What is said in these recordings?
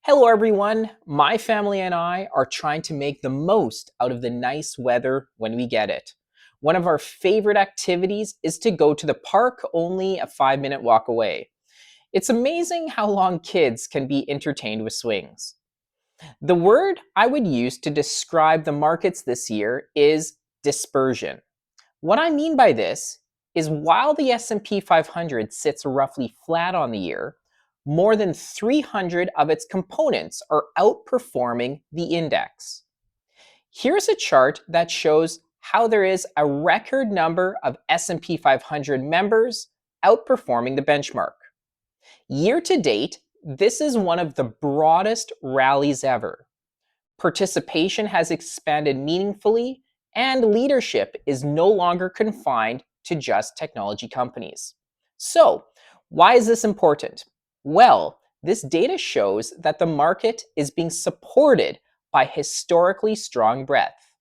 Hello, everyone. My family and I are trying to make the most out of the nice weather when we get it. One of our favorite activities is to go to the park, only a 5-minute walk away. It's amazing how long kids can be entertained with swings. The word I would use to describe the markets this year is dispersion. What I mean by this is while the S&P 500 sits roughly flat on the year, more than 300 of its components are outperforming the index. Here's a chart that shows how there is a record number of S&P 500 members outperforming the benchmark. Year to date, this is one of the broadest rallies ever. Participation has expanded meaningfully, and leadership is no longer confined to just technology companies. So, why is this important? Well, this data shows that the market is being supported by historically strong breadth.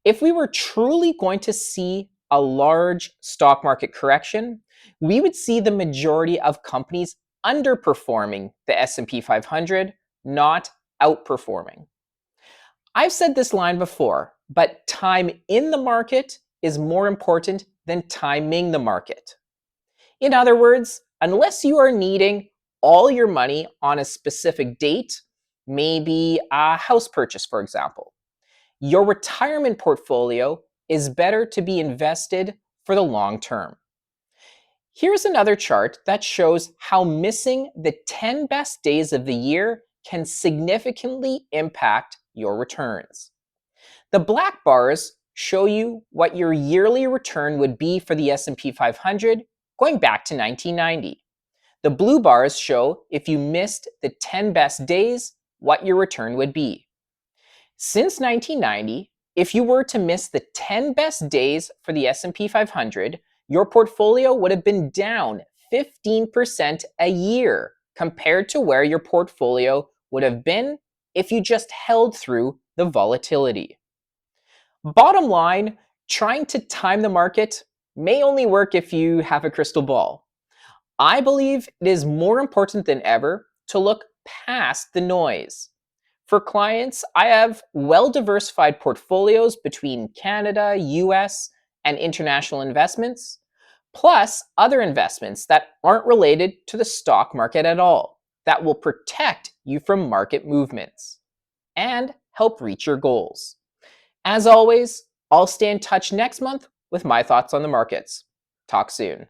If we were truly going to see a large stock market correction, we would see the majority of companies underperforming the S&P 500, not outperforming. I've said this line before, but time in the market is more important than timing the market. In other words, unless you are needing all your money on a specific date, maybe a house purchase, for example, your retirement portfolio is better to be invested for the long term. Here's another chart that shows how missing the 10 best days of the year can significantly impact your returns. The black bars show you what your yearly return would be for the S&P 500 going back to 1990. The blue bars show if you missed the 10 best days, what your return would be. Since 1990, if you were to miss the 10 best days for the S&P 500, your portfolio would have been down 15% a year compared to where your portfolio would have been if you just held through the volatility. Bottom line, trying to time the market may only work if you have a crystal ball. I believe it is more important than ever to look past the noise. For clients, I have well-diversified portfolios between Canada, US, and international investments, plus other investments that aren't related to the stock market at all, that will protect you from market movements and help reach your goals. As always, I'll stay in touch next month with my thoughts on the markets. Talk soon.